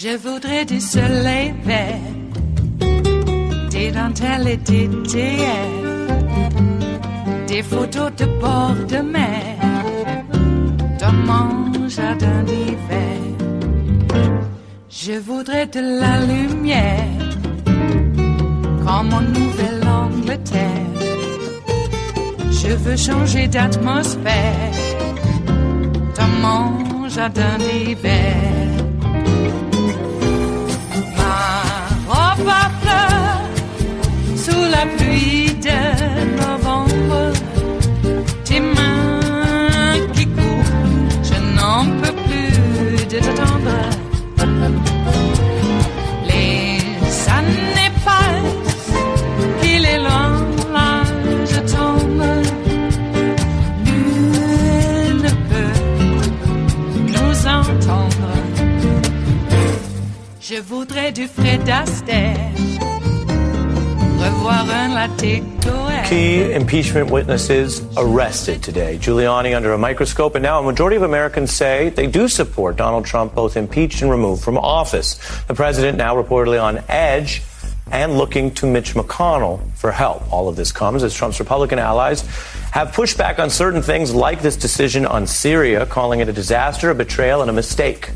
Je voudrais du soleil vert, des dentelles et des théières, des photos de bord de mer, dans mon jardin d'hiver. Je voudrais de la lumière, comme en Nouvelle-Angleterre. Je veux changer d'atmosphère, dans mon jardin d'hiver. Ma fleur sous la pluie de novembre, tes mains qui courent, je n'en peux plus de t'attendre. Les années passent, qu'il est loin, là je tombe. Nul ne peut nous entendre. Je voudrais du Fred Astaire, revoir un latte Goer. Key impeachment witnesses arrested today. Giuliani under a microscope, and now a majority of Americans say they do support Donald Trump both impeached and removed from office. The president now reportedly on edge and looking to Mitch McConnell for help. All of this comes as Trump's Republican allies have pushed back on certain things like this decision on Syria, calling it a disaster, a betrayal, and a mistake.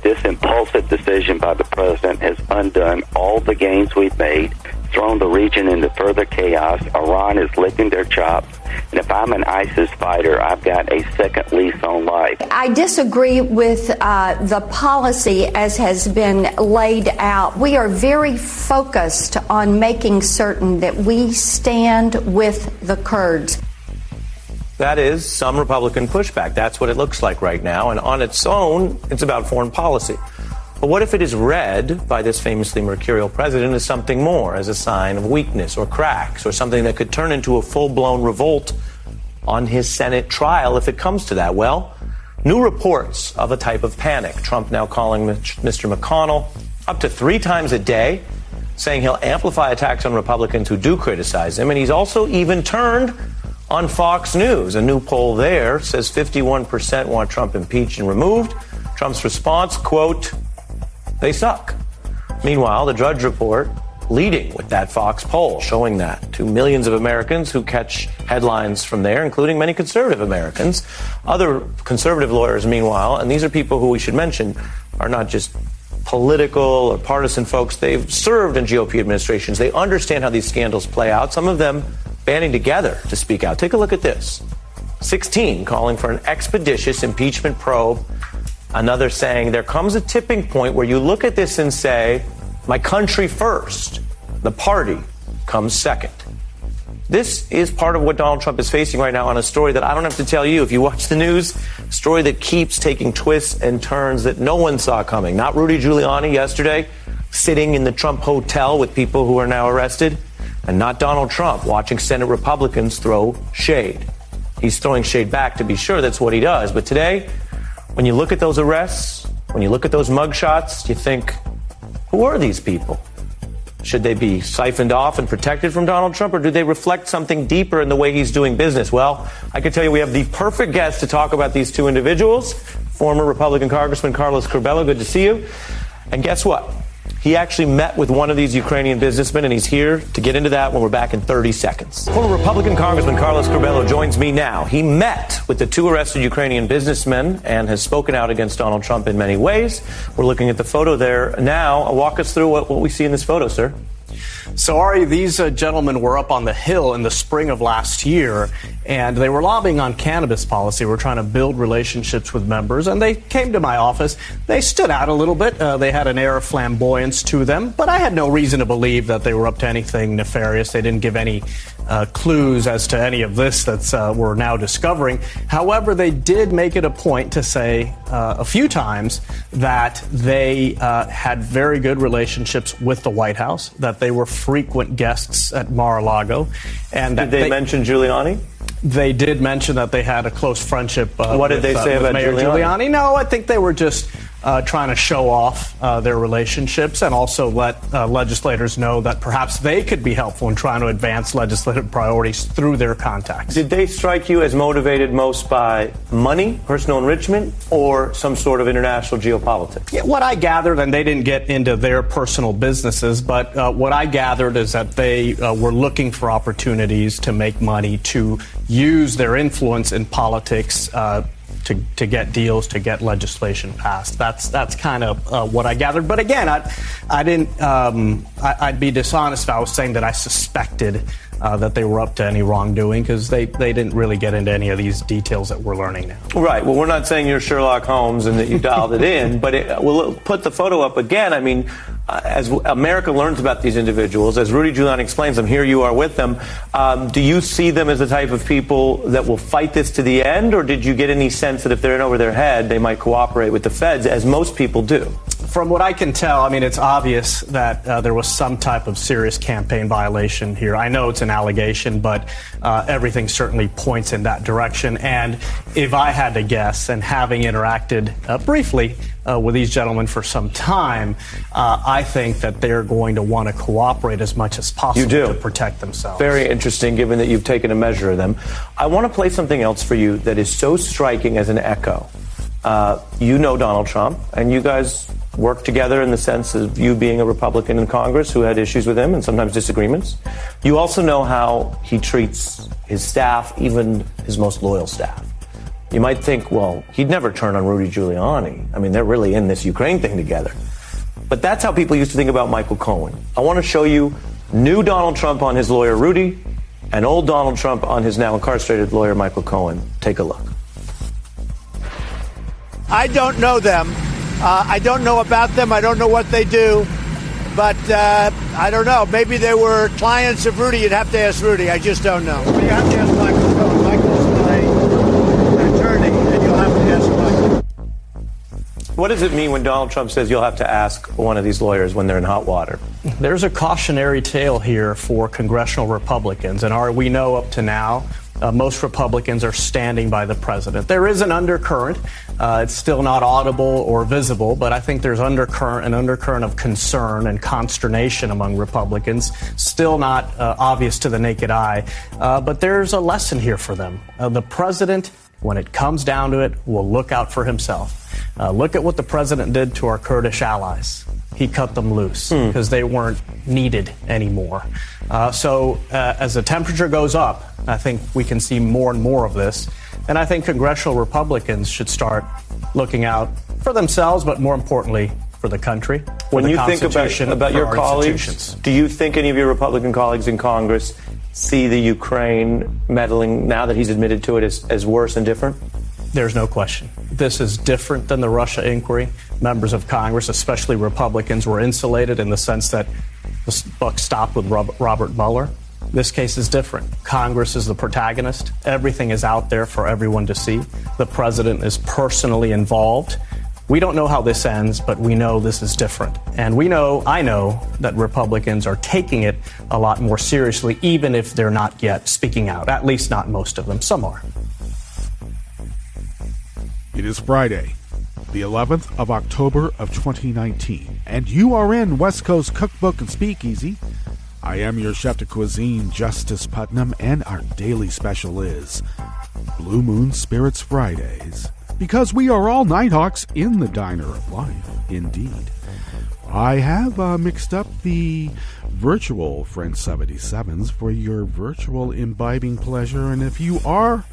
This impulsive decision by the president has undone all the gains we've made, thrown the region into further chaos. Iran is licking their chops. And if I'm an ISIS fighter, I've got a second lease on life. I disagree with the policy as has been laid out. We are very focused on making certain that we stand with the Kurds. That is some Republican pushback. That's what it looks like right now. And on its own, it's about foreign policy. But what if it is read by this famously mercurial president as something more, as a sign of weakness or cracks or something that could turn into a full-blown revolt on his Senate trial if it comes to that? Well, new reports of a type of panic. Trump now calling Mr. McConnell up to 3 times a day, saying he'll amplify attacks on Republicans who do criticize him. And he's also even turned on Fox News. A new poll there says 51% want Trump impeached and removed. Trump's response, quote, they suck. Meanwhile, the Drudge Report leading with that Fox poll, showing that to millions of Americans who catch headlines from there, including many conservative Americans. Other conservative lawyers, meanwhile, and these are people who we should mention are not just political or partisan folks. They've served in GOP administrations. They understand how these scandals play out. Some of them banding together to speak out. Take a look at this. 16 calling for an expeditious impeachment probe. Another saying there comes a tipping point where you look at this and say, my country first. The party comes second. This is part of what Donald Trump is facing right now on a story that I don't have to tell you. If you watch the news, a story that keeps taking twists and turns that no one saw coming. Not Rudy Giuliani yesterday, sitting in the Trump hotel with people who are now arrested. And not Donald Trump watching Senate Republicans throw shade. He's throwing shade back, to be sure. That's what he does. But today, when you look at those arrests, when you look at those mugshots, you think, who are these people? Should they be siphoned off and protected from Donald Trump, or do they reflect something deeper in the way he's doing business? Well, I can tell you we have the perfect guest to talk about these two individuals. Former Republican Congressman Carlos Curbelo, good to see you. And guess what? He actually met with one of these Ukrainian businessmen, and he's here to get into that when we're back in 30 seconds. Former Republican Congressman Carlos Curbelo joins me now. He met with the 2 arrested Ukrainian businessmen and has spoken out against Donald Trump in many ways. We're looking at the photo there now. Walk us through what we see in this photo, sir. So, Ari, these gentlemen were up on the Hill in the spring of last year, and they were lobbying on cannabis policy. We're trying to build relationships with members, and they came to my office. They stood out a little bit. They had an air of flamboyance to them, but I had no reason to believe that they were up to anything nefarious. They didn't give any clues as to any of this that we're now discovering. However, they did make it a point to say a few times that they had very good relationships with the White House, that they were frequent guests at Mar-a-Lago. And did they mention Giuliani? They did mention that they had a close friendship what did they say about Mayor Giuliani? No, I think they were just trying to show off their relationships and also let legislators know that perhaps they could be helpful in trying to advance legislative priorities through their contacts. Did they strike you as motivated most by money, personal enrichment, or some sort of international geopolitics? Yeah, what I gathered, and they didn't get into their personal businesses, but what I gathered is that they were looking for opportunities to make money, to use their influence in politics to get deals, to get legislation passed. That's kind of what I gathered. But again, I didn't. I'd be dishonest if I was saying that I suspected that they were up to any wrongdoing, because they didn't really get into any of these details that we're learning now. Right. Well, we're not saying you're Sherlock Holmes and that you dialed it in, but we'll put the photo up again. I mean, as America learns about these individuals, as Rudy Giuliani explains them, here you are with them. Do you see them as the type of people that will fight this to the end, or did you get any sense that if they're in over their head, they might cooperate with the feds, as most people do? From what I can tell, I mean, it's obvious that there was some type of serious campaign violation here. I know it's an allegation, but everything certainly points in that direction. And if I had to guess, and having interacted briefly with these gentlemen for some time, I think that they're going to want to cooperate as much as possible to protect themselves. Very interesting, given that you've taken a measure of them. I want to play something else for you that is so striking as an echo. You know Donald Trump, and you guys work together in the sense of you being a Republican in Congress who had issues with him and sometimes disagreements. You also know how he treats his staff, even his most loyal staff. You might think, well, he'd never turn on Rudy Giuliani. I mean, they're really in this Ukraine thing together. But that's how people used to think about Michael Cohen. I want to show you new Donald Trump on his lawyer, Rudy, and old Donald Trump on his now incarcerated lawyer, Michael Cohen. Take a look. I don't know them. I don't know about them. I don't know what they do. But I don't know. Maybe they were clients of Rudy. You'd have to ask Rudy. I just don't know. You have to ask Michael Cohen. Michael's my attorney, and you'll have to ask Michael. What does it mean when Donald Trump says you'll have to ask one of these lawyers when they're in hot water? There's a cautionary tale here for congressional Republicans, and we know up to now most Republicans are standing by the president. There is an undercurrent. It's still not audible or visible, but I think there's an undercurrent of concern and consternation among Republicans, still not obvious to the naked eye. But there's a lesson here for them. The president, when it comes down to it, will look out for himself. Look at what the president did to our Kurdish allies. He cut them loose because they weren't needed anymore. So as the temperature goes up, I think we can see more and more of this. And I think congressional Republicans should start looking out for themselves, but more importantly, for the country. When you think about your colleagues, do you think any of your Republican colleagues in Congress see the Ukraine meddling, now that he's admitted to it, as worse and different? There's no question. This is different than the Russia inquiry. Members of Congress, especially Republicans, were insulated in the sense that the buck stopped with Robert Mueller. This case is different. Congress is the protagonist. Everything is out there for everyone to see. The president is personally involved. We don't know how this ends, but we know this is different. And I know that Republicans are taking it a lot more seriously, even if they're not yet speaking out. At least not most of them. Some are. It is Friday, the 11th of October of 2019, and you are in West Coast Cookbook and Speakeasy. I am your chef de cuisine, Justice Putnam, and our daily special is Blue Moon Spirits Fridays, because we are all Nighthawks in the diner of life, indeed. I have mixed up the virtual French 77s for your virtual imbibing pleasure, and if you are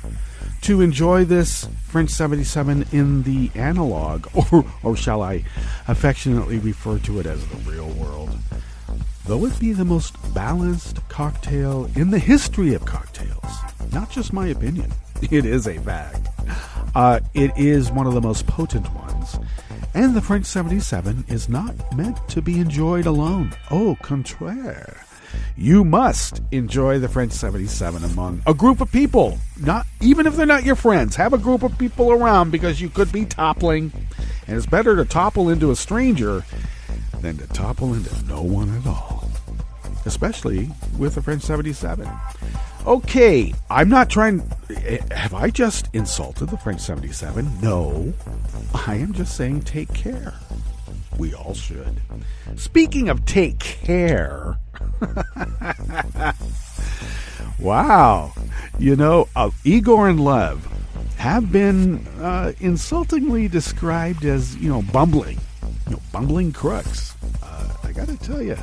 to enjoy this French 77 in the analog, or shall I affectionately refer to it as the real world, though it be the most balanced cocktail in the history of cocktails, not just my opinion, it is a fact. It is one of the most potent ones, and the French 77 is not meant to be enjoyed alone. Au contraire. You must enjoy the French 77 among a group of people. Not even if they're not your friends. Have a group of people around, because you could be toppling. And it's better to topple into a stranger than to topple into no one at all. Especially with the French 77. Okay, I'm not trying... have I just insulted the French 77? No. I am just saying take care. We all should. Speaking of take care, wow. Igor and Lev have been insultingly described as, bumbling crooks. I got to tell you,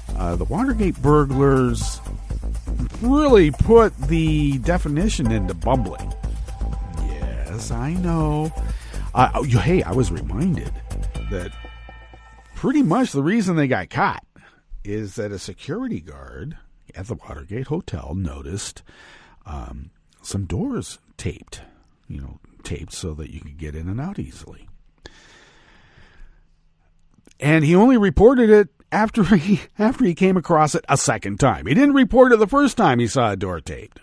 the Watergate burglars really put the definition into bumbling. Yes, I know. Hey, I was reminded that pretty much the reason they got caught is that a security guard at the Watergate Hotel noticed some doors taped so that you could get in and out easily. And he only reported it after he came across it a second time. He didn't report it the first time he saw a door taped.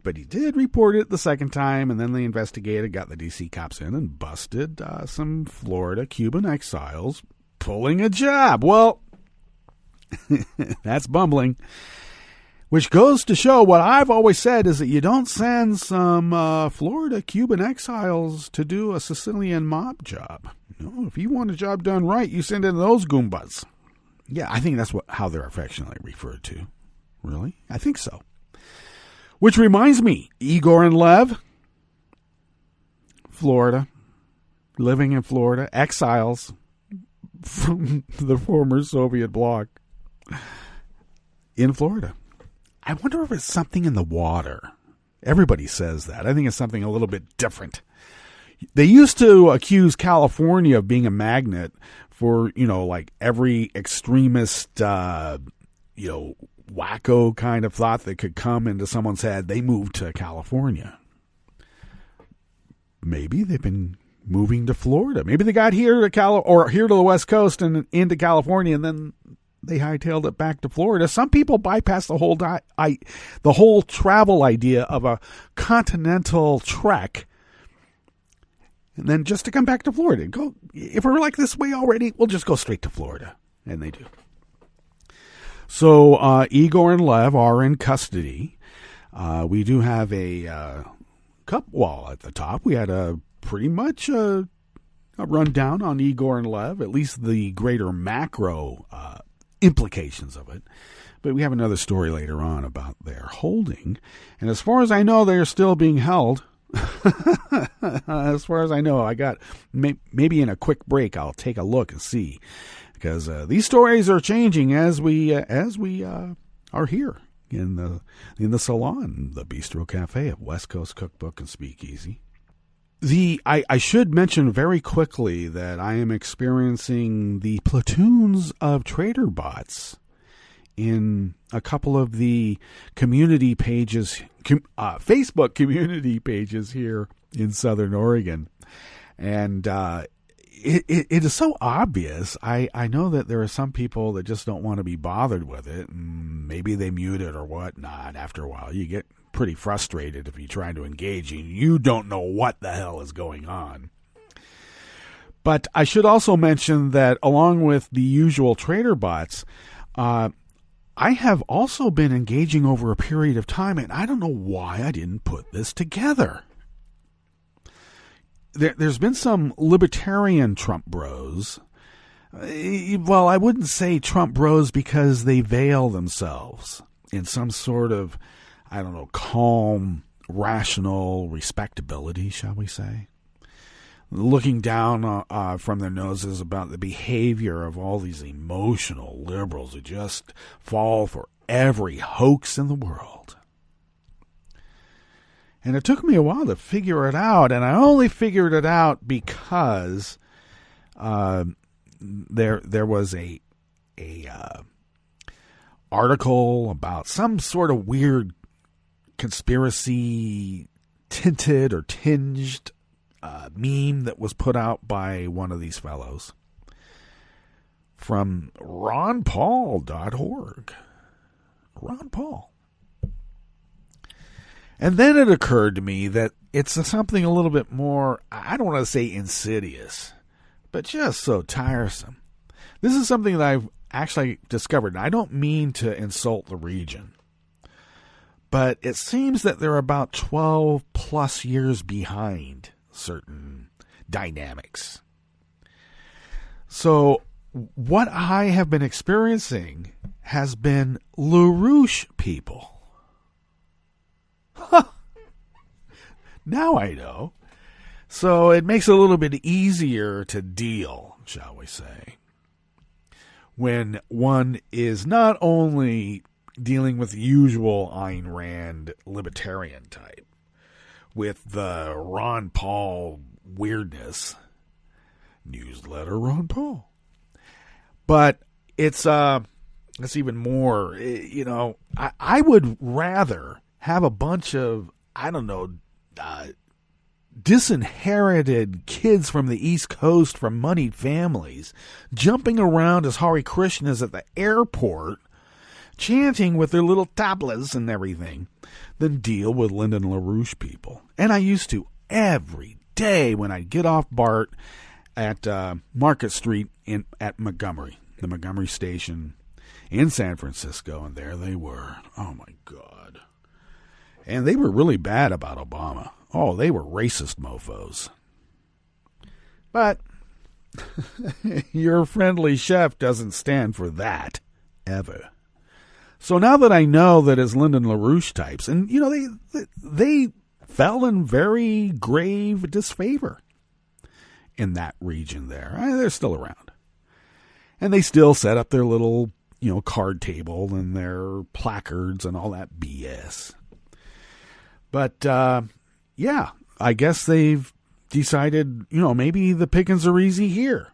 But he did report it the second time, and then they investigated, got the D.C. cops in, and busted some Florida Cuban exiles pulling a job. Well, that's bumbling. Which goes to show what I've always said is that you don't send some Florida Cuban exiles to do a Sicilian mob job. No, if you want a job done right, you send in those Goombas. Yeah, I think that's how they're affectionately referred to. Really? I think so. Which reminds me, Igor and Lev, Florida, living in Florida, exiles from the former Soviet bloc in Florida. I wonder if it's something in the water. Everybody says that. I think it's something a little bit different. They used to accuse California of being a magnet for, like every extremist, wacko kind of thought that could come into someone's head. They moved to California. Maybe they've been moving to Florida. Maybe they got here to here to the West Coast and into California, and then they hightailed it back to Florida. Some people bypass the whole travel idea of a continental trek, and then just to come back to Florida. Go, if we're like this way already, we'll just go straight to Florida, and they do. So Igor and Lev are in custody. We do have a couple. At the top, we had a pretty much a rundown on Igor and Lev, at least the greater macro implications of it. But we have another story later on about their holding. And as far as I know, they are still being held. As far as I know, I got maybe in a quick break, I'll take a look and see. Because these stories are changing as we are here in the salon, the Bistro Cafe of West Coast Cookbook and Speakeasy. I should mention very quickly that I am experiencing the platoons of trader bots in a couple of the community pages, Facebook community pages here in Southern Oregon, and it is so obvious. I know that there are some people that just don't want to be bothered with it, and maybe they mute it or whatnot. After a while, you get pretty frustrated if you try to engage and you don't know what the hell is going on. But I should also mention that along with the usual trader bots, I have also been engaging over a period of time, and I don't know why I didn't put this together. There's been some libertarian Trump bros. Well, I wouldn't say Trump bros because they veil themselves in some sort of, calm, rational respectability, shall we say. Looking down from their noses about the behavior of all these emotional liberals who just fall for every hoax in the world. And it took me a while to figure it out, and I only figured it out because there was a article about some sort of weird conspiracy tinted or tinged meme that was put out by one of these fellows from ronpaul.org. Ron Paul. And then it occurred to me that it's something a little bit more, I don't want to say insidious, but just so tiresome. This is something that I've actually discovered, and I don't mean to insult the region, but it seems that they're about 12 plus years behind certain dynamics. So what I have been experiencing has been LaRouche people. Now I know. So it makes it a little bit easier to deal, shall we say, when one is not only dealing with the usual Ayn Rand libertarian type, with the Ron Paul weirdness, newsletter Ron Paul, but it's even more, I would rather have a bunch of, disinherited kids from the East Coast from moneyed families jumping around as Hare Krishnas at the airport, chanting with their little tablas and everything, than deal with Lyndon LaRouche people. And I used to every day when I'd get off BART at Market Street at Montgomery, the Montgomery station in San Francisco, and there they were. Oh, my God. And they were really bad about Obama. Oh, they were racist mofos. But your friendly chef doesn't stand for that, ever. So now that I know that it's Lyndon LaRouche types, and, they fell in very grave disfavor in that region there. They're still around. And they still set up their little, card table and their placards and all that BS. But, yeah, I guess they've decided, maybe the pickings are easy here.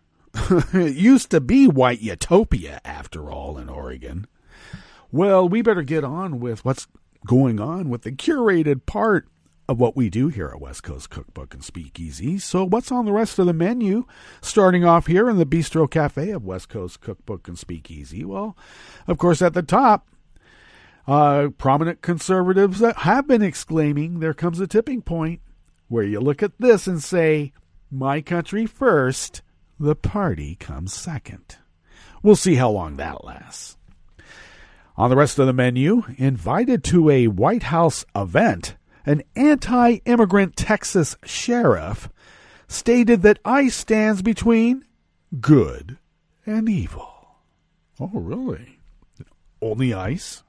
It used to be white utopia, after all, in Oregon. Well, we better get on with what's going on with the curated part of what we do here at West Coast Cookbook and Speakeasy. So what's on the rest of the menu? Starting off here in the Bistro Cafe of West Coast Cookbook and Speakeasy. Well, of course, at the top, prominent conservatives that have been exclaiming, there comes a tipping point where you look at this and say, my country first, the party comes second. We'll see how long that lasts. On the rest of the menu, invited to a White House event, an anti-immigrant Texas sheriff stated that ICE stands between good and evil. Oh, really? Only ICE?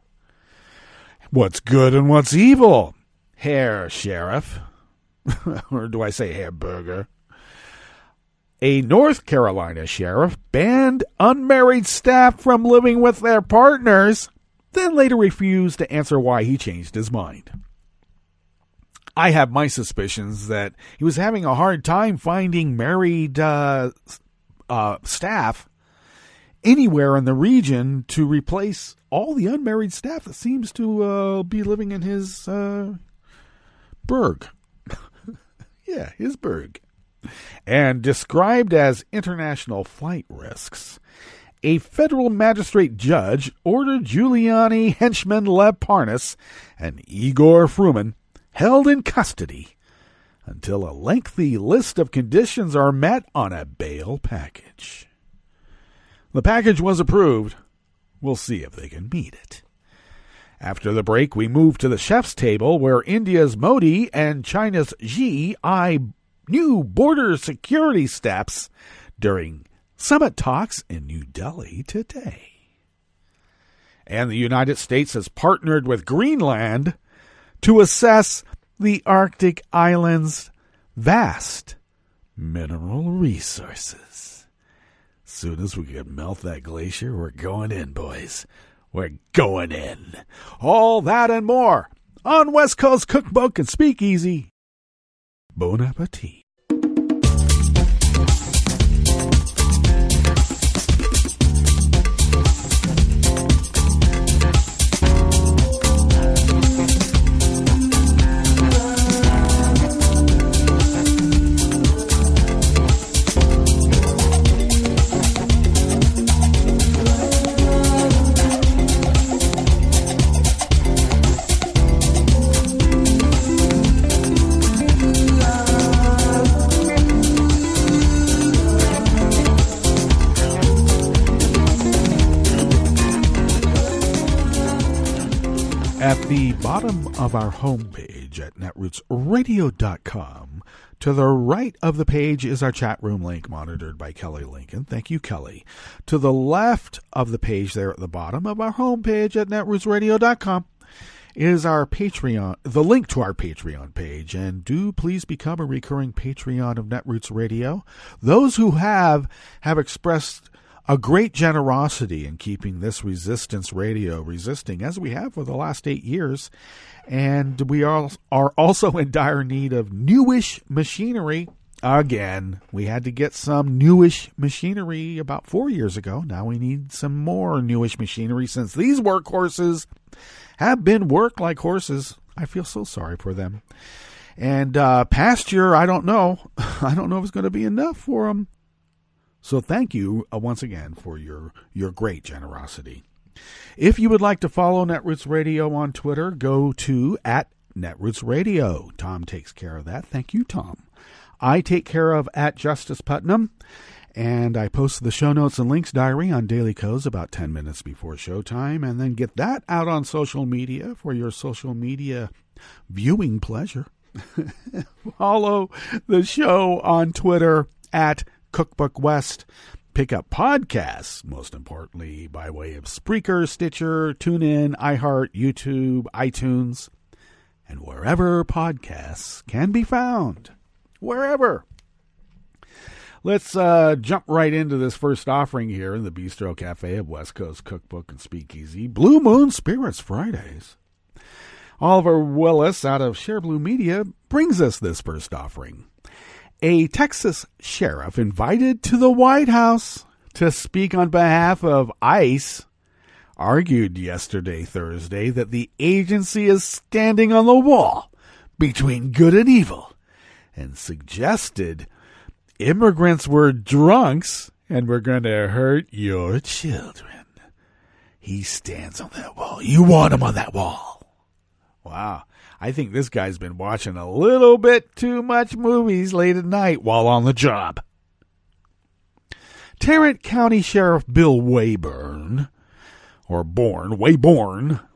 What's good and what's evil, Herr Sheriff? Or do I say Herr Burger? A North Carolina sheriff banned unmarried staff from living with their partners, then later refused to answer why he changed his mind. I have my suspicions that he was having a hard time finding married staff anywhere in the region to replace all the unmarried staff that seems to be living in his burg. Yeah, his burg. And described as international flight risks, a federal magistrate judge ordered Giuliani henchmen Lev Parnas and Igor Fruman held in custody until a lengthy list of conditions are met on a bail package. The package was approved. We'll see if they can meet it. After the break, we move to the chef's table where India's Modi and China's Xi eye new border security steps during summit talks in New Delhi today. And the United States has partnered with Greenland to assess the Arctic island's vast mineral resources. Soon as we can melt that glacier, we're going in, boys. We're going in. All that and more on West Coast Cookbook and Speakeasy. Bon appetit. At the bottom of our homepage at netrootsradio.com, to the right of the page is our chat room link monitored by Kelly Lincoln. Thank you, Kelly. To the left of the page there at the bottom of our homepage at netrootsradio.com is our Patreon, the link to our Patreon page. And do please become a recurring Patreon of Netroots Radio. Those who have expressed a great generosity in keeping this resistance radio resisting, as we have for the last 8 years. And we are also in dire need of newish machinery. Again, we had to get some newish machinery about 4 years ago. Now we need some more newish machinery since these workhorses have been worked like horses. I feel so sorry for them. And pasture, I don't know. I don't know if it's going to be enough for them. So thank you once again for your great generosity. If you would like to follow Netroots Radio on Twitter, go to @NetrootsRadio. Tom takes care of that. Thank you, Tom. I take care of @JusticePutnam, and I post the show notes and links diary on Daily Codes about 10 minutes before showtime, and then get that out on social media for your social media viewing pleasure. Follow the show on Twitter @Cookbook West. Pick up podcasts, most importantly, by way of Spreaker, Stitcher, TuneIn, iHeart, YouTube, iTunes, and wherever podcasts can be found. Wherever. Let's jump right into this first offering here in the Bistro Cafe of West Coast Cookbook and Speakeasy. Blue Moon Spirits Fridays. Oliver Willis out of Share Blue Media brings us this first offering. A Texas sheriff invited to the White House to speak on behalf of ICE argued yesterday, Thursday, that the agency is standing on the wall between good and evil and suggested immigrants were drunks and were going to hurt your children. He stands on that wall. You want him on that wall. Wow. I think this guy's been watching a little bit too much movies late at night while on the job. Tarrant County Sheriff Bill Wayborn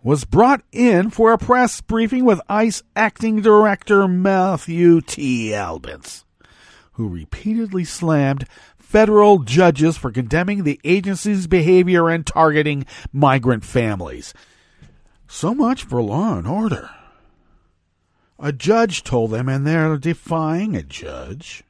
was brought in for a press briefing with ICE Acting Director Matthew T. Albence, who repeatedly slammed federal judges for condemning the agency's behavior and targeting migrant families. So much for law and order. A judge told them, and they're defying a judge.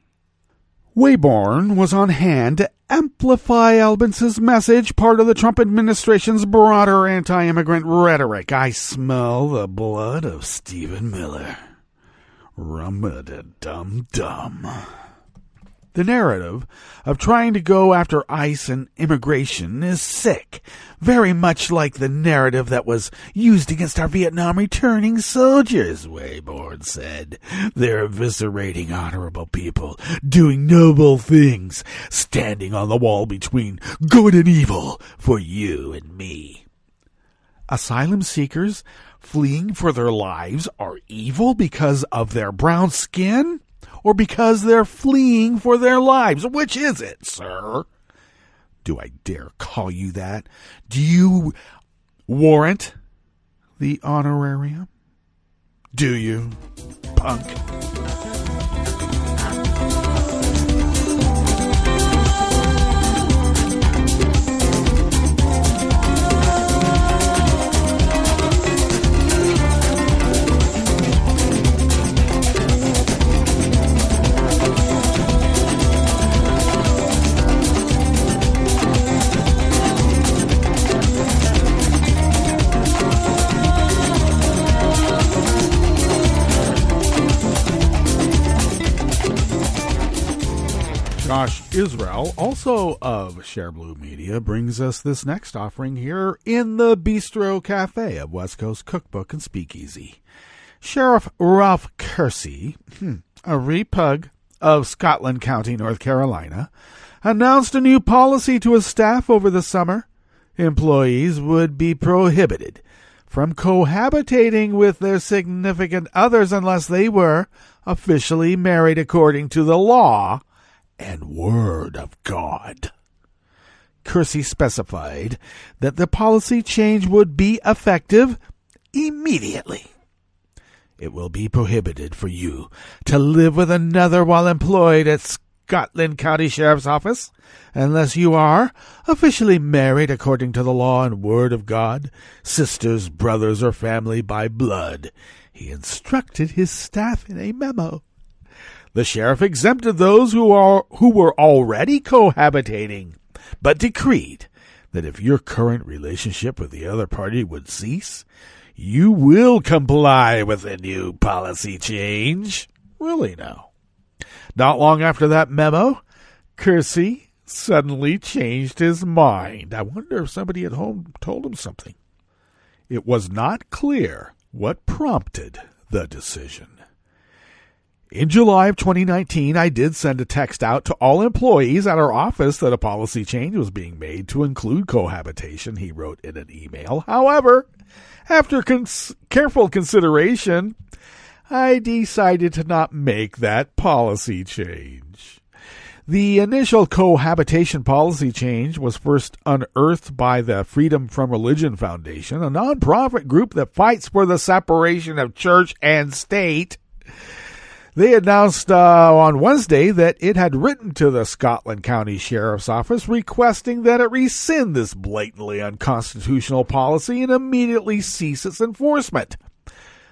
Wayborn was on hand to amplify Albance's message, part of the Trump administration's broader anti-immigrant rhetoric. I smell the blood of Stephen Miller. Rum-a-da-dum-dum. The narrative of trying to go after ICE and immigration is sick, very much like the narrative that was used against our Vietnam returning soldiers, Wayborn said. They're eviscerating honorable people, doing noble things, standing on the wall between good and evil for you and me. Asylum seekers fleeing for their lives are evil because of their brown skin? Or because they're fleeing for their lives? Which is it, sir? Do I dare call you that? Do you warrant the honorarium? Do you, punk? Josh Israel, also of Share Blue Media, brings us this next offering here in the Bistro Cafe of West Coast Cookbook and Speakeasy. Sheriff Ralph Kersey, a repug of Scotland County, North Carolina, announced a new policy to his staff over the summer. Employees would be prohibited from cohabitating with their significant others unless they were officially married according to the law and word of God. Kersey specified that the policy change would be effective immediately. It will be prohibited for you to live with another while employed at Scotland County Sheriff's Office, unless you are officially married according to the law and word of God, sisters, brothers, or family by blood, he instructed his staff in a memo. The sheriff exempted those who were already cohabitating, but decreed that if your current relationship with the other party would cease, you will comply with the new policy change. Really now. Not long after that memo, Kersey suddenly changed his mind. I wonder if somebody at home told him something. It was not clear what prompted the decision. In July of 2019, I did send a text out to all employees at our office that a policy change was being made to include cohabitation, he wrote in an email. However, after careful consideration, I decided to not make that policy change. The initial cohabitation policy change was first unearthed by the Freedom from Religion Foundation, a nonprofit group that fights for the separation of church and state. They announced on Wednesday that it had written to the Scotland County Sheriff's Office requesting that it rescind this blatantly unconstitutional policy and immediately cease its enforcement.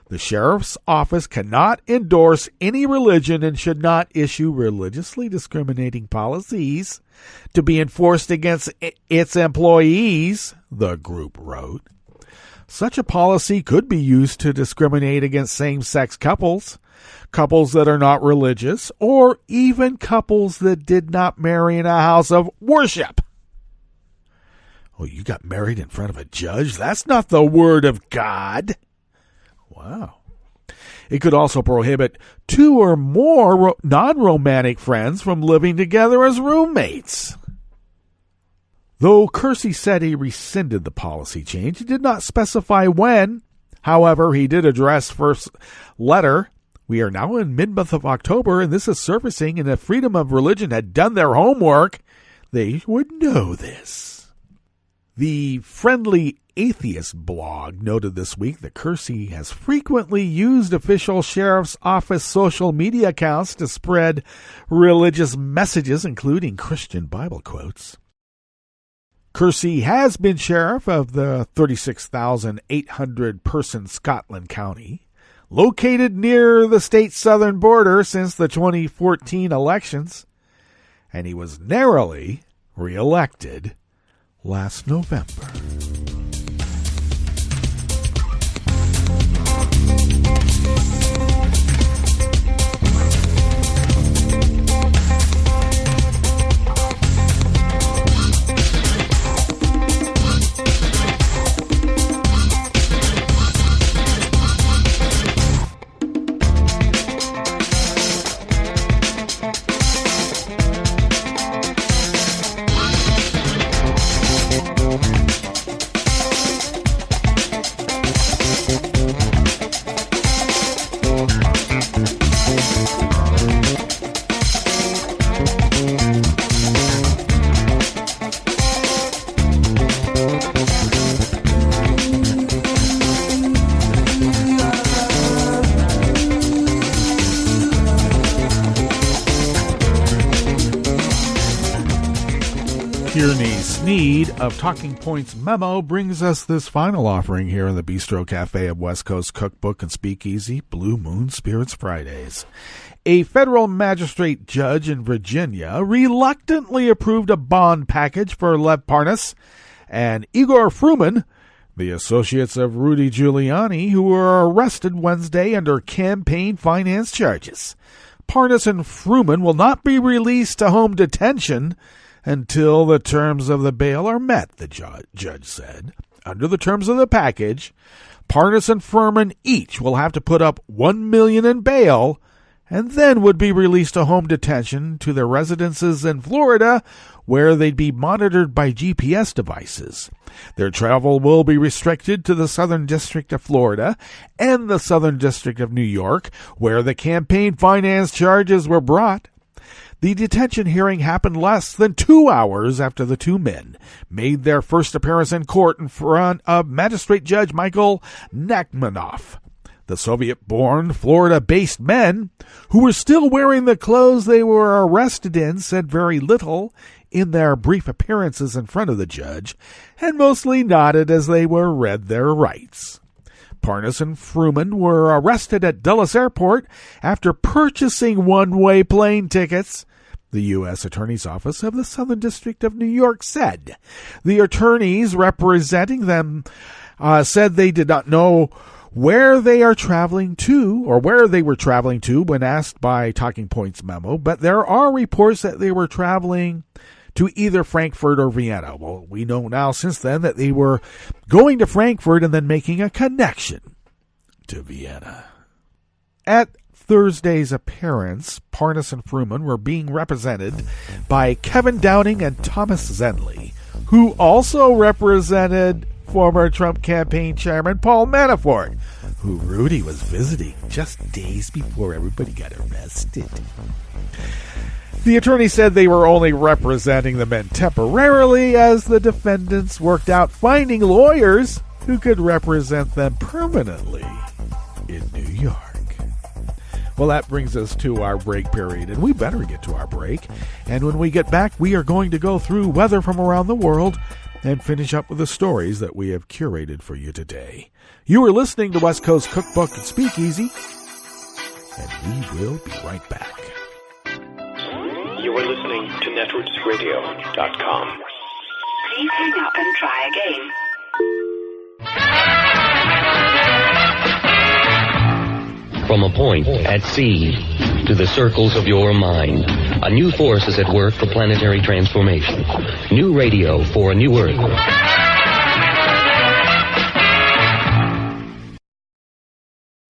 The Sheriff's Office cannot endorse any religion and should not issue religiously discriminating policies to be enforced against its employees, the group wrote. Such a policy could be used to discriminate against same-sex couples, couples that are not religious, or even couples that did not marry in a house of worship. Oh, you got married in front of a judge? That's not the word of God. Wow. It could also prohibit two or more non-romantic friends from living together as roommates. Though Kersey said he rescinded the policy change, he did not specify when. However, he did address first letter. We are now in mid-month of October, and this is surfacing, and if Freedom of Religion had done their homework, they would know this. The Friendly Atheist blog noted this week that Kersey has frequently used official sheriff's office social media accounts to spread religious messages, including Christian Bible quotes. Kersey has been sheriff of the 36,800-person Scotland County, located near the state's southern border since the 2014 elections, and he was narrowly reelected last November. Of Talking Points memo brings us this final offering here in the Bistro Cafe of West Coast Cookbook and Speakeasy, Blue Moon Spirits Fridays. A federal magistrate judge in Virginia reluctantly approved a bond package for Lev Parnas and Igor Fruman, the associates of Rudy Giuliani, who were arrested Wednesday under campaign finance charges. Parnas and Fruman will not be released to home detention until the terms of the bail are met, the judge said. Under the terms of the package, Parnas and Fruman each will have to put up $1 million in bail and then would be released to home detention to their residences in Florida, where they'd be monitored by GPS devices. Their travel will be restricted to the Southern District of Florida and the Southern District of New York, where the campaign finance charges were brought. The detention hearing happened less than 2 hours after the two men made their first appearance in court in front of Magistrate Judge Michael Nachmanoff. The Soviet-born, Florida-based men, who were still wearing the clothes they were arrested in, said very little in their brief appearances in front of the judge, and mostly nodded as they were read their rights. Parnas and Fruman were arrested at Dulles Airport after purchasing one-way plane tickets. The U.S. Attorney's Office of the Southern District of New York said. The attorneys representing them said they did not know where they are traveling to, or where they were traveling to when asked by Talking Points memo, but there are reports that they were traveling to either Frankfurt or Vienna. Well, we know now since then that they were going to Frankfurt and then making a connection to Vienna. At Thursday's appearance, Parnas and Fruman were being represented by Kevin Downing and Thomas Zenley, who also represented former Trump campaign chairman Paul Manafort, who Rudy was visiting just days before everybody got arrested. The attorney said they were only representing the men temporarily as the defendants worked out finding lawyers who could represent them permanently in New York. Well, that brings us to our break period, and we better get to our break. And when we get back, we are going to go through weather from around the world and finish up with the stories that we have curated for you today. You are listening to West Coast Cookbook and Speakeasy, and we will be right back. You are listening to netrootsradio.com. Please hang up and try again. From a point at sea to the circles of your mind, a new force is at work for planetary transformation. New radio for a new Earth.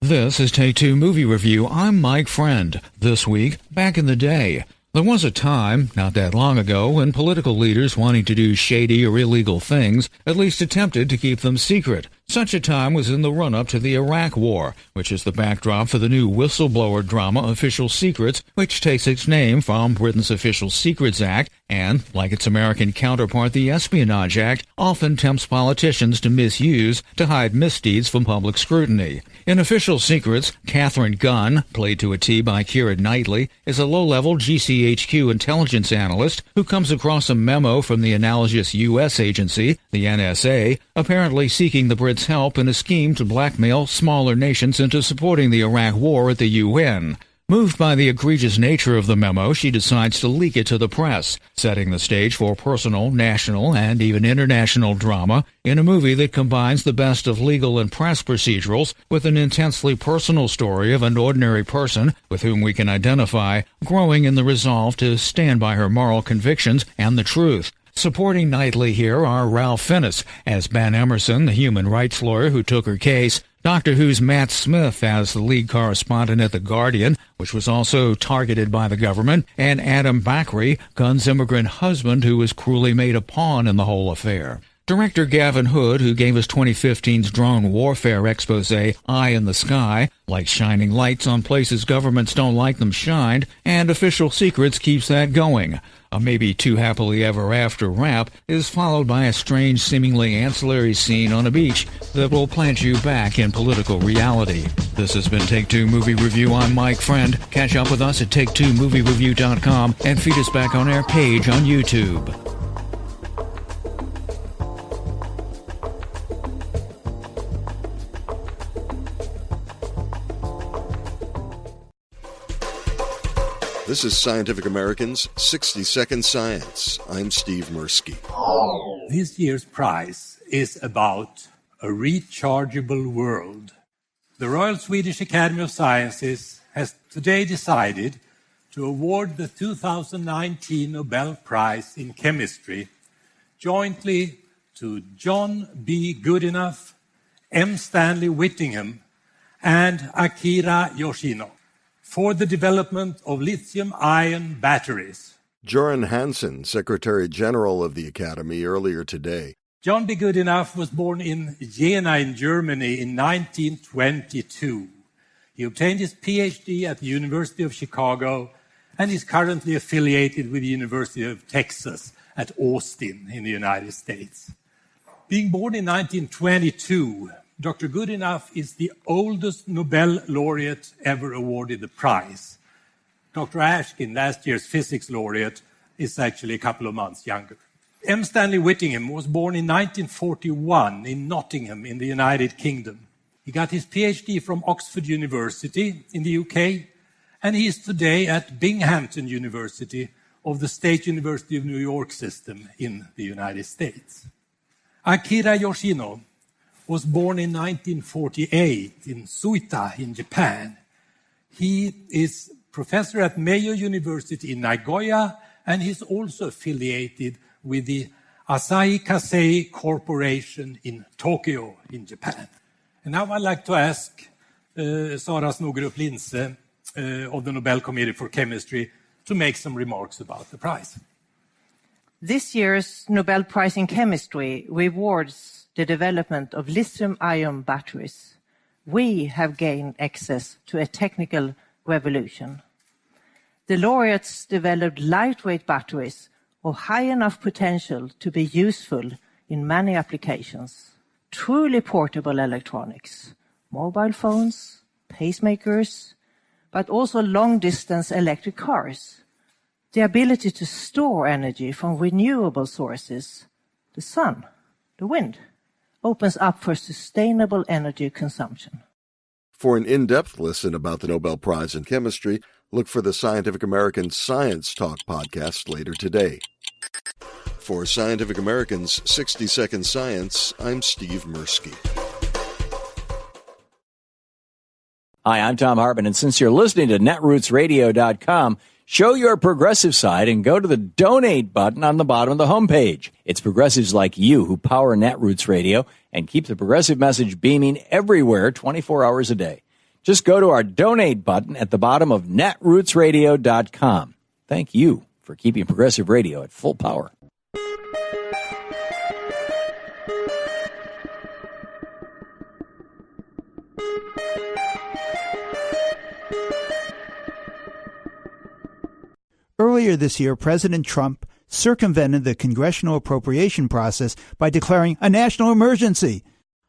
This is Take Two Movie Review. I'm Mike Friend. This week, back in the day, there was a time, not that long ago, when political leaders wanting to do shady or illegal things at least attempted to keep them secret. Such a time was in the run-up to the Iraq War, which is the backdrop for the new whistleblower drama Official Secrets, which takes its name from Britain's Official Secrets Act and, like its American counterpart, the Espionage Act, often tempts politicians to misuse to hide misdeeds from public scrutiny. In Official Secrets, Catherine Gunn, played to a T by Keira Knightley, is a low-level GCHQ intelligence analyst who comes across a memo from the analogous U.S. agency, the NSA, apparently seeking the Brits' help in a scheme to blackmail smaller nations into supporting the Iraq War at the UN. Moved by the egregious nature of the memo, she decides to leak it to the press, setting the stage for personal, national, and even international drama in a movie that combines the best of legal and press procedurals with an intensely personal story of an ordinary person with whom we can identify, growing in the resolve to stand by her moral convictions and the truth. Supporting Knightley here are Ralph Fiennes as Ben Emerson, the human rights lawyer who took her case, Doctor Who's Matt Smith as the lead correspondent at The Guardian, which was also targeted by the government, and Adam Bakri, Gunn's immigrant husband who was cruelly made a pawn in the whole affair. Director Gavin Hood, who gave us 2015's drone warfare expose, Eye in the Sky, like shining lights on places governments don't like them shined, and Official Secrets keeps that going. A maybe too happily ever after rap is followed by a strange, seemingly ancillary scene on a beach that will plant you back in political reality. This has been Take Two Movie Review. I'm Mike Friend. Catch up with us at Take2MovieReview.com and feed us back on our page on YouTube. This is Scientific American's 60-Second Science. I'm Steve Mirsky. This year's prize is about a rechargeable world. The Royal Swedish Academy of Sciences has today decided to award the 2019 Nobel Prize in Chemistry jointly to John B. Goodenough, M. Stanley Whittingham, and Akira Yoshino for the development of lithium-ion batteries. Göran Hansson, Secretary General of the Academy, earlier today. John B. Goodenough was born in Jena in Germany in 1922. He obtained his PhD at the University of Chicago and is currently affiliated with the University of Texas at Austin in the United States. Being born in 1922, Dr. Goodenough is the oldest Nobel laureate ever awarded the prize. Dr. Ashkin, last year's physics laureate, is actually a couple of months younger. M. Stanley Whittingham was born in 1941 in Nottingham in the United Kingdom. He got his PhD from Oxford University in the UK, and he is today at Binghamton University of the State University of New York system in the United States. Akira Yoshino was born in 1948 in Suita in Japan. He is professor at Mayo University in Nagoya, and he's also affiliated with the Asahi Kasei Corporation in Tokyo in Japan. And now I'd like to ask Sara Snogerup-Linse of the Nobel Committee for Chemistry to make some remarks about the prize. This year's Nobel Prize in Chemistry rewards the development of lithium-ion batteries. We have gained access to a technical revolution. The laureates developed lightweight batteries of high enough potential to be useful in many applications. Truly portable electronics, mobile phones, pacemakers, but also long-distance electric cars. The ability to store energy from renewable sources, the sun, the wind, opens up for sustainable energy consumption. For an in-depth listen about the Nobel Prize in Chemistry, look for the Scientific American Science Talk podcast later today. For Scientific American's 60 Second Science, I'm Steve Mirsky. Hi, I'm Tom Hartman, and since you're listening to netrootsradio.com, show your progressive side and go to the donate button on the bottom of the homepage. It's progressives like you who power Netroots Radio and keep the progressive message beaming everywhere 24 hours a day. Just go to our donate button at the bottom of netrootsradio.com. Thank you for keeping progressive radio at full power. Earlier this year, President Trump circumvented the congressional appropriation process by declaring a national emergency.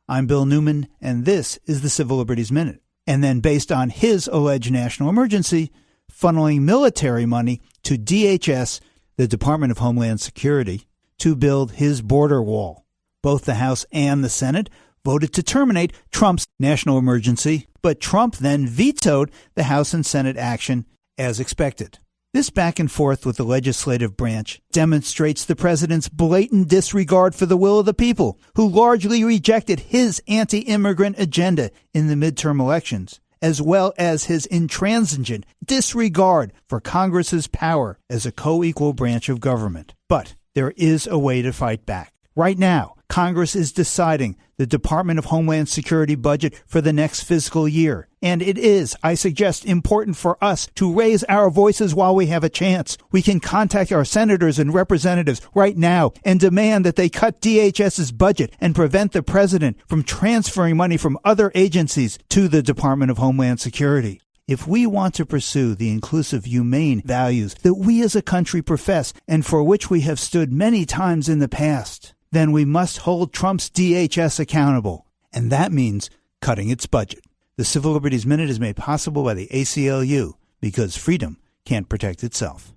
I'm Bill Newman, and this is the Civil Liberties Minute. And then, based on his alleged national emergency, funneling military money to DHS, the Department of Homeland Security, to build his border wall. Both the House and the Senate voted to terminate Trump's national emergency, but Trump then vetoed the House and Senate action as expected. This back and forth with the legislative branch demonstrates the president's blatant disregard for the will of the people, who largely rejected his anti-immigrant agenda in the midterm elections, as well as his intransigent disregard for Congress's power as a co-equal branch of government. But there is a way to fight back. Right now, Congress is deciding the Department of Homeland Security budget for the next fiscal year. And it is, I suggest, important for us to raise our voices while we have a chance. We can contact our senators and representatives right now and demand that they cut DHS's budget and prevent the president from transferring money from other agencies to the Department of Homeland Security. If we want to pursue the inclusive, humane values that we as a country profess and for which we have stood many times in the past, then we must hold Trump's DHS accountable. And that means cutting its budget. The Civil Liberties Minute is made possible by the ACLU, because freedom can't protect itself.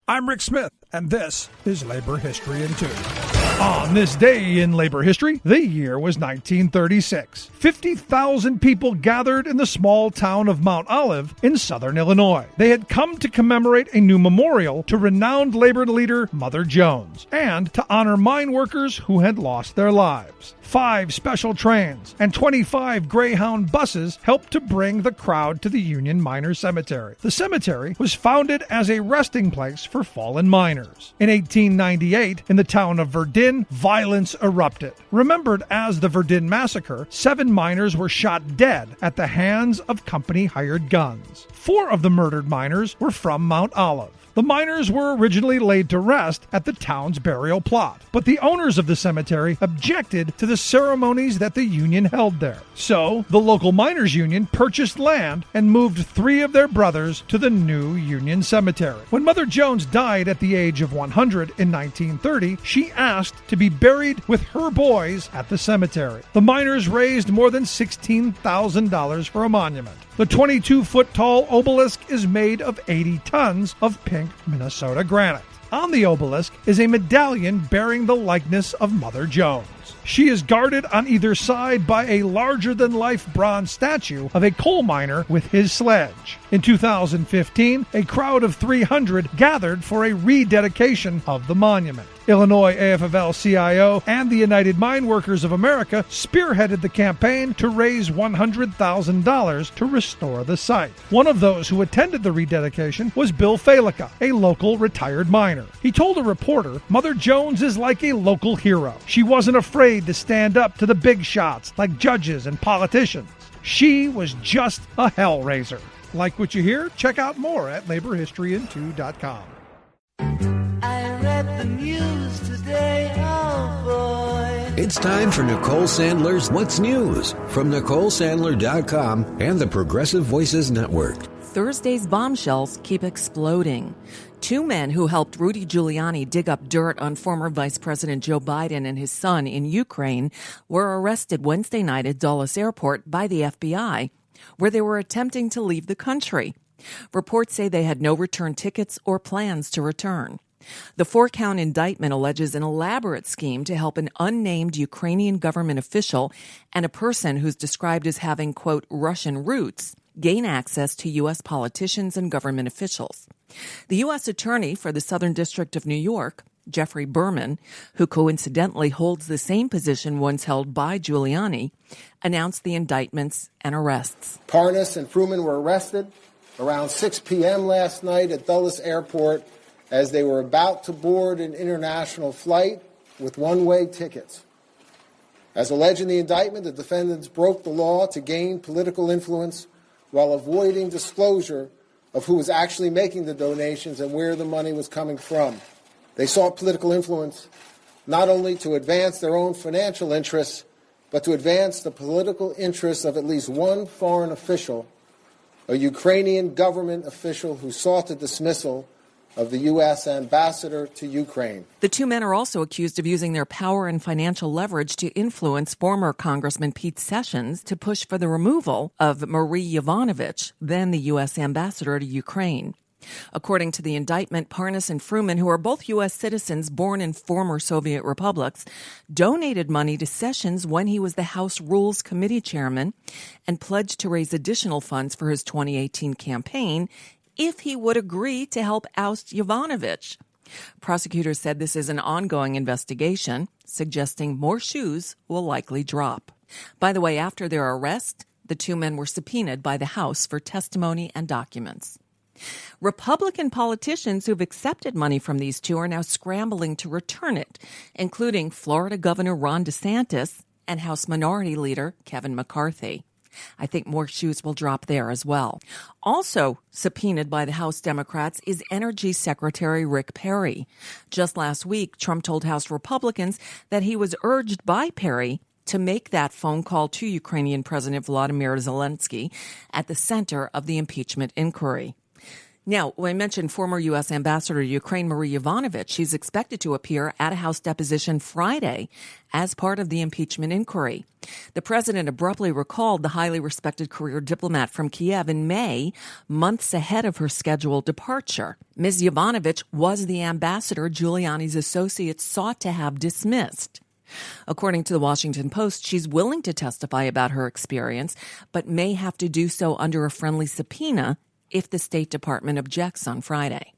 I'm Rick Smith, and this is Labor History in 2. On this day in labor history, the year was 1936. 50,000 people gathered in the small town of Mount Olive in southern Illinois. They had come to commemorate a new memorial to renowned labor leader Mother Jones and to honor mine workers who had lost their lives. 5 special trains and 25 Greyhound buses helped to bring the crowd to the Union Miners Cemetery. The cemetery was founded as a resting place for fallen miners. In 1898, in the town of Verdun, violence erupted. Remembered as the Verdun Massacre, 7 miners were shot dead at the hands of company-hired guns. 4 of the murdered miners were from Mount Olive. The miners were originally laid to rest at the town's burial plot, but the owners of the cemetery objected to the ceremonies that the union held there. So, the local miners' union purchased land and moved 3 of their brothers to the new Union Cemetery. When Mother Jones died at the age of 100 in 1930, she asked to be buried with her boys at the cemetery. The miners raised more than $16,000 for a monument. The 22-foot-tall obelisk is made of 80 tons of pink Minnesota granite. On the obelisk is a medallion bearing the likeness of Mother Jones. She is guarded on either side by a larger-than-life bronze statue of a coal miner with his sledge. In 2015, a crowd of 300 gathered for a rededication of the monument. Illinois AFL-CIO and the United Mine Workers of America spearheaded the campaign to raise $100,000 to restore the site. One of those who attended the rededication was Bill Falica, a local retired miner. He told a reporter, "Mother Jones is like a local hero. She wasn't afraid to stand up to the big shots like judges and politicians. She was just a hellraiser." Like what you hear? Check out more at laborhistoryin2.com. I read the news today, oh boy. It's time for Nicole Sandler's What's News from NicoleSandler.com and the Progressive Voices Network. Thursday's bombshells keep exploding. 2 men who helped Rudy Giuliani dig up dirt on former Vice President Joe Biden and his son in Ukraine were arrested Wednesday night at Dulles Airport by the FBI, where they were attempting to leave the country. Reports say they had no return tickets or plans to return. The 4-count indictment alleges an elaborate scheme to help an unnamed Ukrainian government official and a person who's described as having, quote, Russian roots, gain access to U.S. politicians and government officials. The U.S. Attorney for the Southern District of New York, Jeffrey Berman, who coincidentally holds the same position once held by Giuliani, announced the indictments and arrests. Parnas and Fruman were arrested around 6 p.m. last night at Dulles Airport as they were about to board an international flight with one-way tickets. As alleged in the indictment, the defendants broke the law to gain political influence while avoiding disclosure of who was actually making the donations and where the money was coming from. They sought political influence not only to advance their own financial interests, but to advance the political interests of at least one foreign official, a Ukrainian government official who sought the dismissal of the U.S. ambassador to Ukraine. The 2 men are also accused of using their power and financial leverage to influence former Congressman Pete Sessions to push for the removal of Marie Yovanovitch, then the U.S. ambassador to Ukraine. According to the indictment, Parnas and Fruman, who are both U.S. citizens born in former Soviet republics, donated money to Sessions when he was the House Rules Committee chairman and pledged to raise additional funds for his 2018 campaign if he would agree to help oust Yovanovitch. Prosecutors said this is an ongoing investigation, suggesting more shoes will likely drop. By the way, after their arrest, the 2 men were subpoenaed by the House for testimony and documents. Republican politicians who've accepted money from these 2 are now scrambling to return it, including Florida Governor Ron DeSantis and House Minority Leader Kevin McCarthy. I think more shoes will drop there as well. Also subpoenaed by the House Democrats is Energy Secretary Rick Perry. Just last week, Trump told House Republicans that he was urged by Perry to make that phone call to Ukrainian President Volodymyr Zelensky at the center of the impeachment inquiry. Now, when I mentioned former U.S. Ambassador to Ukraine, Marie Yovanovitch, she's expected to appear at a House deposition Friday as part of the impeachment inquiry. The president abruptly recalled the highly respected career diplomat from Kiev in May, months ahead of her scheduled departure. Ms. Yovanovitch was the ambassador Giuliani's associates sought to have dismissed. According to the Washington Post, she's willing to testify about her experience, but may have to do so under a friendly subpoena if the State Department objects on Friday.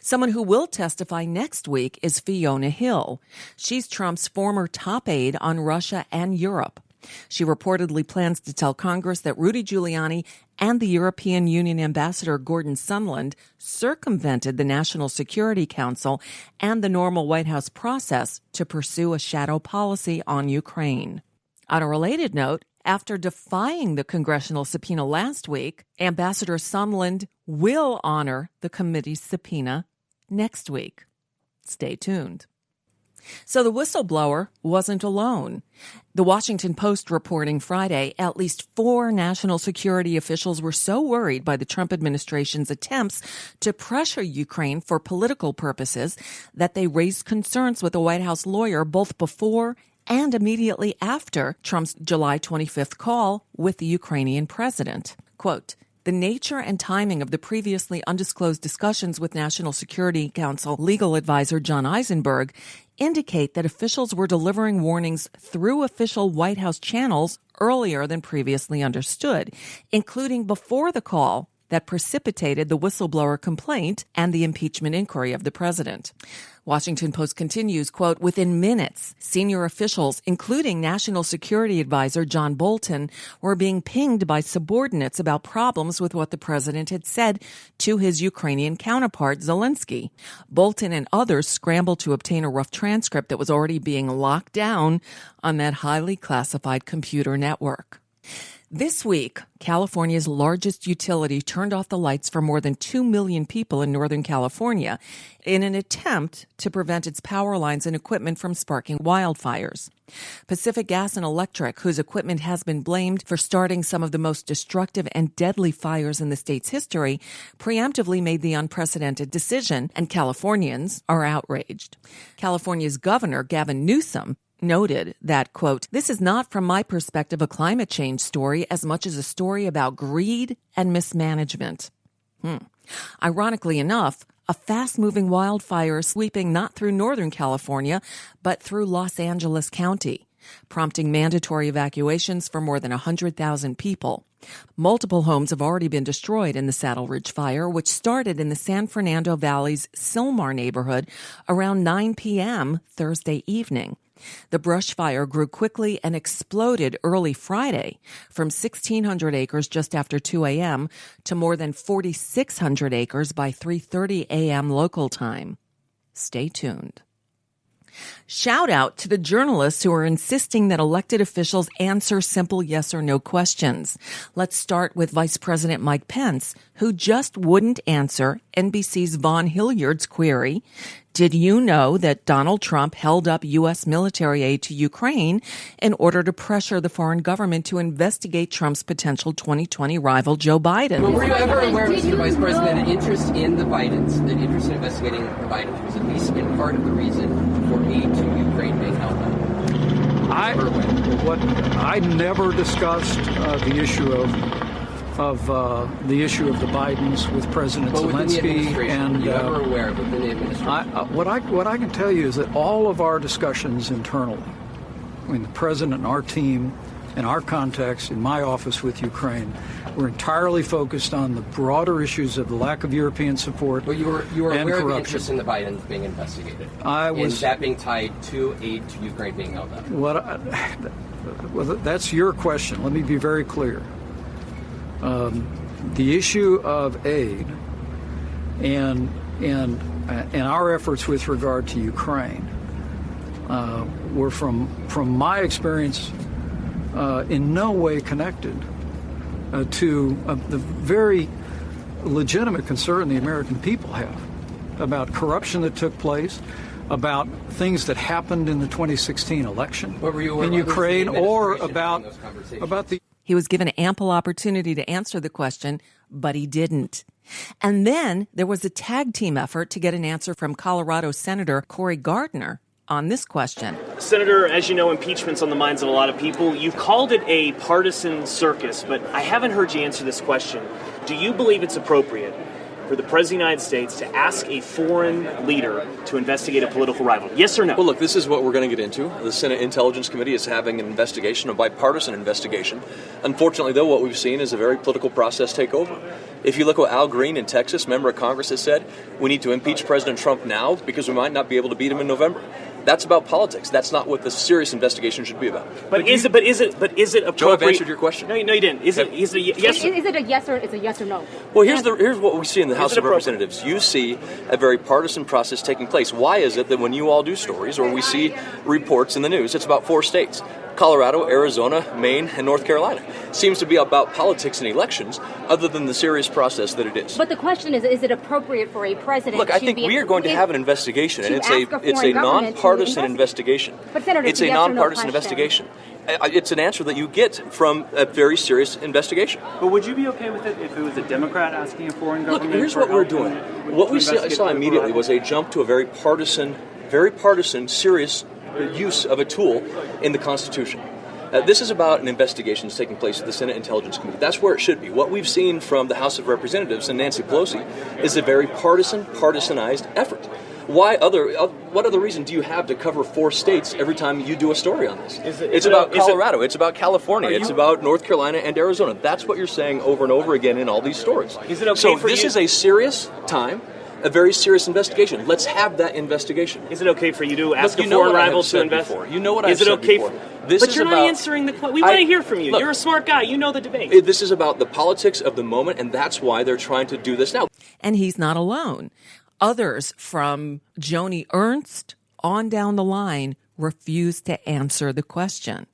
Someone who will testify next week is Fiona Hill. She's Trump's former top aide on Russia and Europe. She reportedly plans to tell Congress that Rudy Giuliani and the European Union Ambassador Gordon Sondland circumvented the National Security Council and the normal White House process to pursue a shadow policy on Ukraine. On a related note, after defying the congressional subpoena last week, Ambassador Sondland will honor the committee's subpoena next week. Stay tuned. So the whistleblower wasn't alone. The Washington Post reporting Friday, at least 4 national security officials were so worried by the Trump administration's attempts to pressure Ukraine for political purposes that they raised concerns with a White House lawyer both before and immediately after Trump's July 25th call with the Ukrainian president. Quote, the nature and timing of the previously undisclosed discussions with National Security Council legal advisor John Eisenberg indicate that officials were delivering warnings through official White House channels earlier than previously understood, including before the call that precipitated the whistleblower complaint and the impeachment inquiry of the president. Washington Post continues, quote, within minutes, senior officials, including National Security Advisor John Bolton, were being pinged by subordinates about problems with what the president had said to his Ukrainian counterpart, Zelensky. Bolton and others scrambled to obtain a rough transcript that was already being locked down on that highly classified computer network. This week, California's largest utility turned off the lights for more than 2 million people in Northern California in an attempt to prevent its power lines and equipment from sparking wildfires. Pacific Gas and Electric, whose equipment has been blamed for starting some of the most destructive and deadly fires in the state's history, preemptively made the unprecedented decision, and Californians are outraged. California's Governor, Gavin Newsom, noted that, quote, this is not from my perspective a climate change story as much as a story about greed and mismanagement. Ironically enough, a fast-moving wildfire is sweeping not through Northern California, but through Los Angeles County, prompting mandatory evacuations for more than 100,000 people. Multiple homes have already been destroyed in the Saddle Ridge fire, which started in the San Fernando Valley's Sylmar neighborhood around 9 p.m. Thursday evening. The brush fire grew quickly and exploded early Friday from 1,600 acres just after 2 a.m. to more than 4,600 acres by 3:30 a.m. local time. Stay tuned. Shout out to the journalists who are insisting that elected officials answer simple yes or no questions. Let's start with Vice President Mike Pence, who just wouldn't answer NBC's Vaughn Hilliard's query. Did you know that Donald Trump held up U.S. military aid to Ukraine in order to pressure the foreign government to investigate Trump's potential 2020 rival, Joe Biden? Well, were you ever aware, Mr. Vice President, that interest in the Bidens, that interest in investigating the Bidens was at least in part of the reason for aid to Ukraine being held up? I never discussed the issue of the Bidens with President Zelensky, and you ever aware of within the administration? What I can tell you is that all of our discussions internally, I mean, the president and our team, in our context, in my office with Ukraine, were entirely focused on the broader issues of the lack of European support. But you were aware corruption. of the interest in the Bidens being investigated, and that being tied to aid to Ukraine being held up. Well, that's your question. Let me be very clear. The issue of aid and our efforts with regard to Ukraine were, from my experience, in no way connected to the very legitimate concern the American people have about corruption that took place, about things that happened in the 2016 election in Ukraine, or about the... He was given ample opportunity to answer the question, but he didn't. And then there was a tag team effort to get an answer from Colorado Senator Cory Gardner on this question. Senator, as you know, impeachment's on the minds of a lot of people. You've called it a partisan circus, but I haven't heard you answer this question. Do you believe it's appropriate for the President of the United States to ask a foreign leader to investigate a political rival? Yes or no? Well, look, this is what we're going to get into. The Senate Intelligence Committee is having an investigation, a bipartisan investigation. Unfortunately, though, what we've seen is a very political process take over. If you look at what Al Green in Texas, member of Congress, has said, we need to impeach President Trump now because we might not be able to beat him in November. That's about politics. That's not what the serious investigation should be about. But is it appropriate? Joe, I've answered your question. No, you didn't. Is it a yes? Is it a yes or it's a yes or no? Well, here's what we see in the House of Representatives. You see a very partisan process taking place. Why is it that when you all do stories or we see reports in the news, it's about 4 states? Colorado, Arizona, Maine, and North Carolina. Seems to be about politics and elections, other than the serious process that it is. But the question is it appropriate for a president Look, I think we are going to have an investigation, and it's a nonpartisan investigation. But Senator, it's a nonpartisan investigation. It's an answer that you get from a very serious investigation. But would you be okay with it if it was a Democrat asking a foreign government? Look, here's what we're doing. What we saw immediately was a jump to a very partisan, serious use of a tool in the Constitution. This is about an investigation that's taking place at the Senate Intelligence Committee. That's where it should be. What we've seen from the House of Representatives and Nancy Pelosi is a very partisanized effort. What other reason do you have to cover 4 states every time you do a story on this? It's about Colorado, it's about California, it's about North Carolina and Arizona. That's what you're saying over and over again in all these stories. Is it okay so for this you? is a serious time, a very serious investigation. Let's have that investigation. Is it okay for you to ask Look, a foreign rival to investigate? You know what I've Is it said okay before. But you're not answering the question. We want to hear from you. Look, you're a smart guy. You know the debate. This is about the politics of the moment, and that's why they're trying to do this now. And he's not alone. Others from Joni Ernst on down the line refuse to answer the question.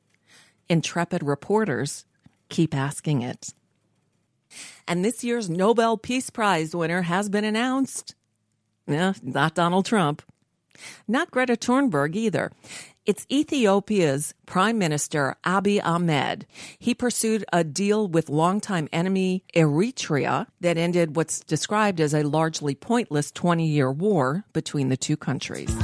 Intrepid reporters keep asking it. And this year's Nobel Peace Prize winner has been announced. Not Donald Trump. Not Greta Thunberg either. It's Ethiopia's Prime Minister Abiy Ahmed. He pursued a deal with longtime enemy Eritrea that ended what's described as a largely pointless 20-year war between the two countries.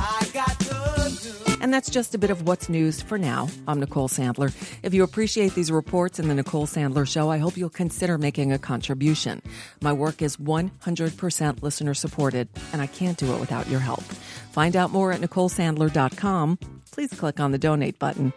And that's just a bit of what's news for now. I'm Nicole Sandler. If you appreciate these reports in the Nicole Sandler Show, I hope you'll consider making a contribution. My work is 100% listener supported, and I can't do it without your help. Find out more at NicoleSandler.com. Please click on the donate button.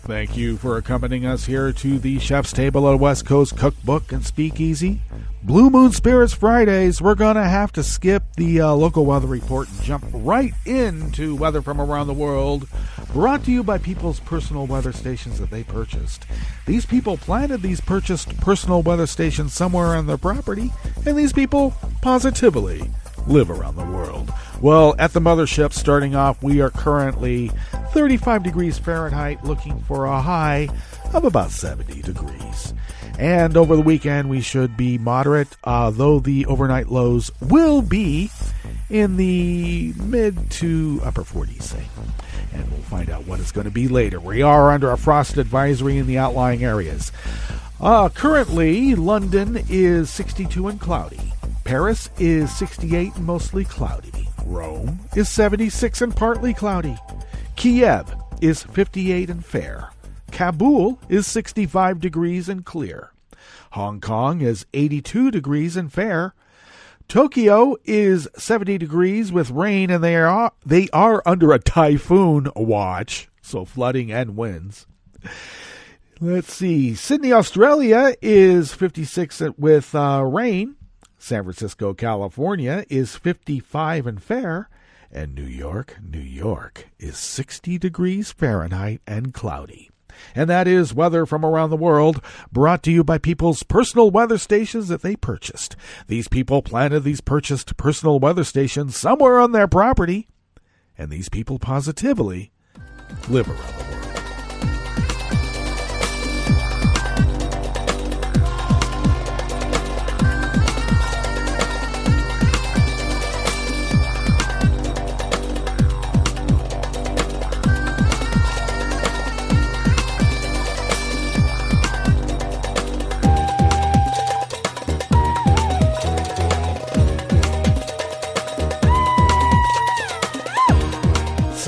Thank you for accompanying us here to the Chef's Table at West Coast Cookbook and Speakeasy. Blue Moon Spirits Fridays, we're going to have to skip the local weather report and jump right into weather from around the world, brought to you by people's personal weather stations that they purchased. These people planted these purchased personal weather stations somewhere on their property, and these people positively live around the world. Well, at the mothership, starting off, we are currently 35 degrees Fahrenheit, looking for a high of about 70 degrees. And over the weekend, we should be moderate, though the overnight lows will be in the mid to upper 40s, say. And we'll find out what it's going to be later. We are under a frost advisory in the outlying areas. Currently, London is 62 and cloudy. Paris is 68 and mostly cloudy. Rome is 76 and partly cloudy. Kiev is 58 and fair. Kabul is 65 degrees and clear. Hong Kong is 82 degrees and fair. Tokyo is 70 degrees with rain, and they are under a typhoon watch, so flooding and winds. Let's see. Sydney, Australia is 56 with rain. San Francisco, California is 55 and fair. And New York is 60 degrees Fahrenheit and cloudy. And that is weather from around the world, brought to you by people's personal weather stations that they purchased. These people planted these purchased personal weather stations somewhere on their property, and these people positively live around the world.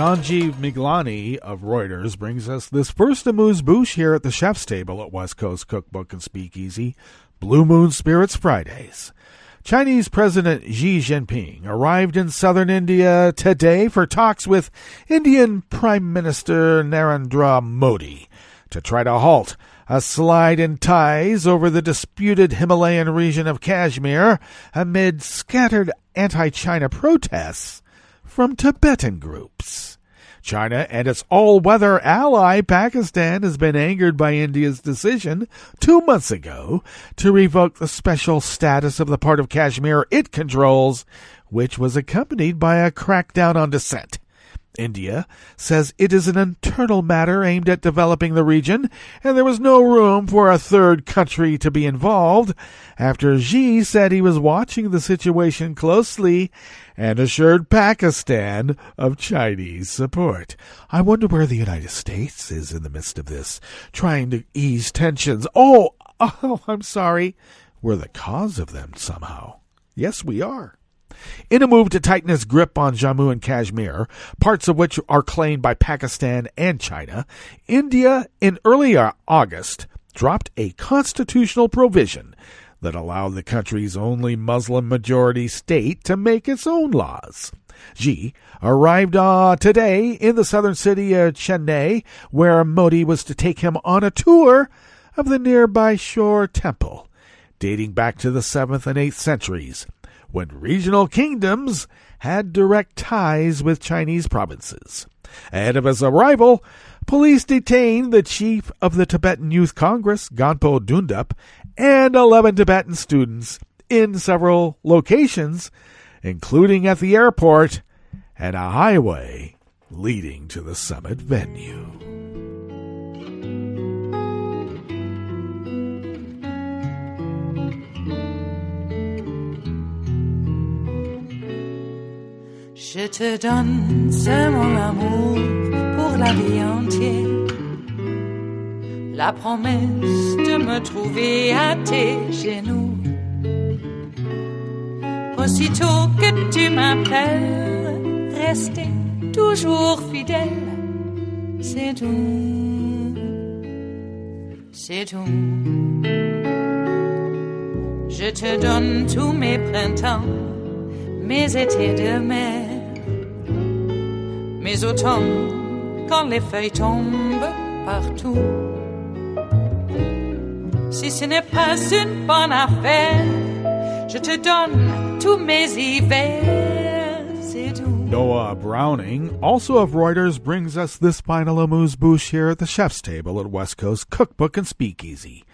Sanjeev Miglani of Reuters brings us this first amuse-bouche here at the Chef's Table at West Coast Cookbook and Speakeasy, Blue Moon Spirits Fridays. Chinese President Xi Jinping arrived in southern India today for talks with Indian Prime Minister Narendra Modi to try to halt a slide in ties over the disputed Himalayan region of Kashmir amid scattered anti-China protests from Tibetan groups. China and its all-weather ally Pakistan has been angered by India's decision 2 months ago to revoke the special status of the part of Kashmir it controls, which was accompanied by a crackdown on dissent. India says it is an internal matter aimed at developing the region, and there was no room for a third country to be involved, after Xi said he was watching the situation closely and assured Pakistan of Chinese support. I wonder where the United States is in the midst of this, trying to ease tensions. Oh, I'm sorry. We're the cause of them somehow. Yes, we are. In a move to tighten its grip on Jammu and Kashmir, parts of which are claimed by Pakistan and China, India in early August dropped a constitutional provision that allowed the country's only Muslim-majority state to make its own laws. Xi arrived today in the southern city of Chennai, where Modi was to take him on a tour of the nearby Shore Temple, dating back to the 7th and 8th centuries, when regional kingdoms had direct ties with Chinese provinces. Ahead of his arrival, police detained the chief of the Tibetan Youth Congress, Gonpo Dundup, and 11 Tibetan students in several locations, including at the airport and a highway leading to the summit venue. Je te donne seulement l'amour pour la vie entière, la promesse de me trouver à tes genoux. Aussitôt que tu m'appelles, rester toujours fidèle, c'est tout, c'est tout. Je te donne tous mes printemps, mes étés de mer, mes automnes quand les feuilles tombent partout. Si ce n'est pas une bonne affaire, je te donne tous mes hivers, c'est tout. Noah Browning, also of Reuters, brings us this final amuse-bouche here at the chef's table at West Coast Cookbook and Speakeasy.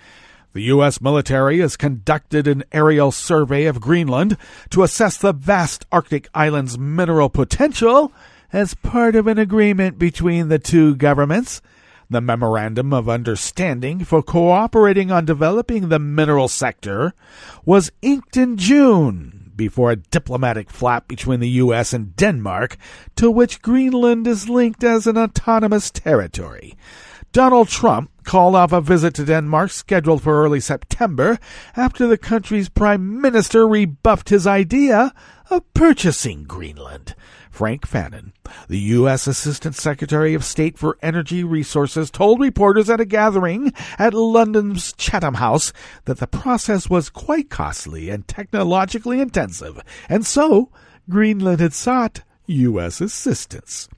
The U.S. military has conducted an aerial survey of Greenland to assess the vast Arctic island's mineral potential as part of an agreement between the two governments. The Memorandum of Understanding for cooperating on developing the mineral sector was inked in June before a diplomatic flap between the U.S. and Denmark, to which Greenland is linked as an autonomous territory. Donald Trump called off a visit to Denmark scheduled for early September after the country's prime minister rebuffed his idea of purchasing Greenland. Frank Fannin, the U.S. Assistant Secretary of State for Energy Resources, told reporters at a gathering at London's Chatham House that the process was quite costly and technologically intensive, and so Greenland had sought U.S. assistance.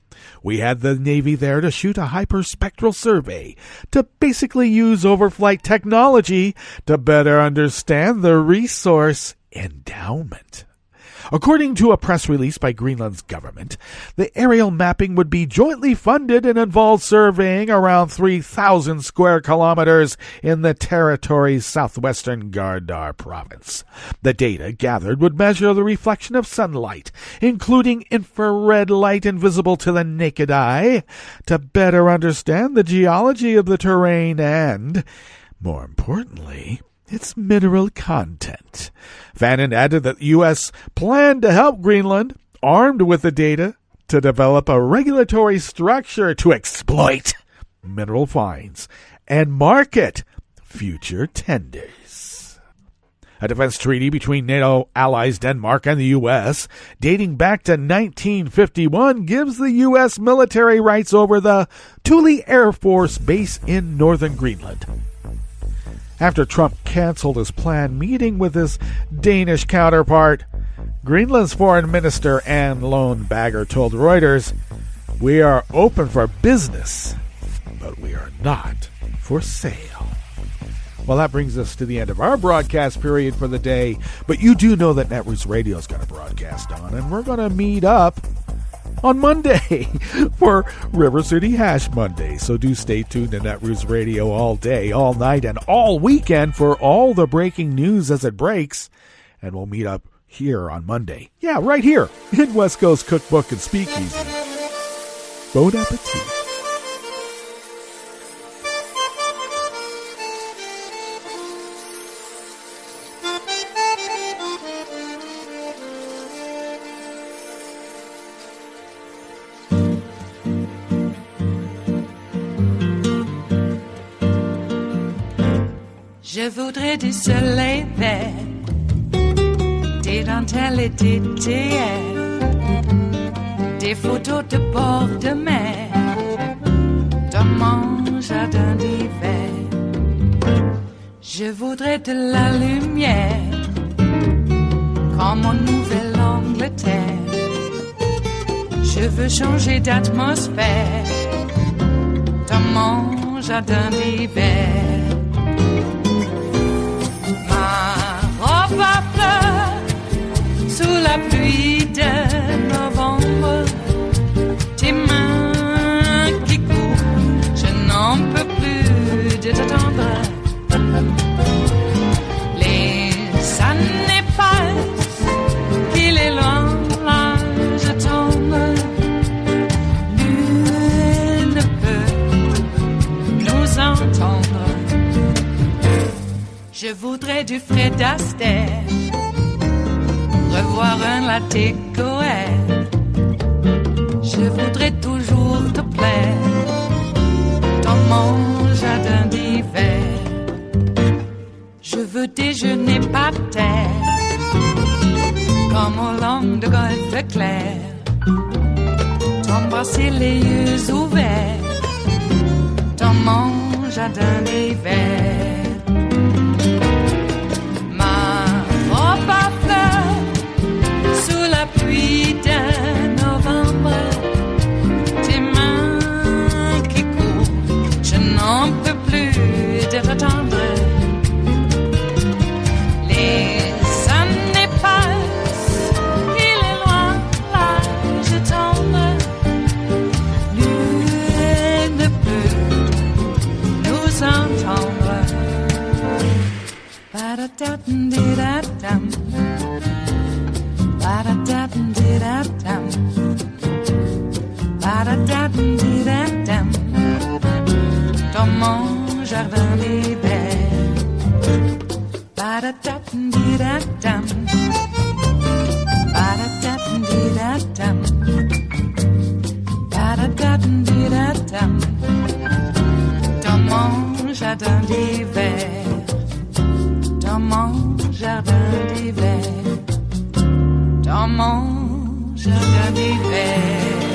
We had the Navy there to shoot a hyperspectral survey, to basically use overflight technology to better understand the resource endowment. According to a press release by Greenland's government, the aerial mapping would be jointly funded and involve surveying around 3,000 square kilometers in the territory's southwestern Gardar province. The data gathered would measure the reflection of sunlight, including infrared light invisible to the naked eye, to better understand the geology of the terrain and, more importantly, its mineral content. Fannin added that the U.S. planned to help Greenland, armed with the data, to develop a regulatory structure to exploit mineral finds and market future tenders. A defense treaty between NATO allies Denmark and the U.S., dating back to 1951, gives the U.S. military rights over the Thule Air Force Base in northern Greenland. after Trump canceled his planned meeting with his Danish counterpart. Greenland's foreign minister Anne Lone-Bagger told Reuters, "We are open for business, but we are not for sale." Well, that brings us to the end of our broadcast period for the day, but you do know that Netroots Radio is going to broadcast on, and we're going to meet up on Monday for River City Hash Monday. So do stay tuned to Netroots Radio all day, all night, and all weekend for all the breaking news as it breaks. And we'll meet up here on Monday. Yeah, right here in West Coast Cookbook and Speakeasy. Bon appetit. Je voudrais du soleil vert, des dentelles et des théâtres, des photos de bord de mer, dans mon jardin d'hiver. Je voudrais de la lumière, comme en Nouvelle-Angleterre. Je veux changer d'atmosphère, dans mon jardin d'hiver. Ma fleur sous la pluie de novembre, tes mains qui courent, je n'en peux plus de t'attendre. Les années passent, qu'il est loin, là je tombe. Nul ne peut nous entendre. Je voudrais du Fred Astaire, revoir un latte Goël. Je voudrais toujours te plaire dans mon jardin d'hiver. Je veux déjeuner par terre, comme au long de golfe clair. T'embrasser les yeux ouverts dans mon jardin d'hiver. Sous la pluie de novembre, tes mains qui courent, je n'en peux plus de t'attendre. Les années passent, il est loin, là je tombe. Nul ne peut nous entendre. Ba-da-da-dum-di-da-dum. Ba-da-da-dum-di-da-dum. Ba-da-da-dum-di-da-dum. Dans mon jardin d'hiver. Ba-da-da-dum-di-da-dum. Ba-da-da-dum-di-da-dum. Ba-da-da-dum-di-da-dum. Dans mon jardin d'hiver. Dans mon jardin d'hiver. Dans mon jardin d'hiver.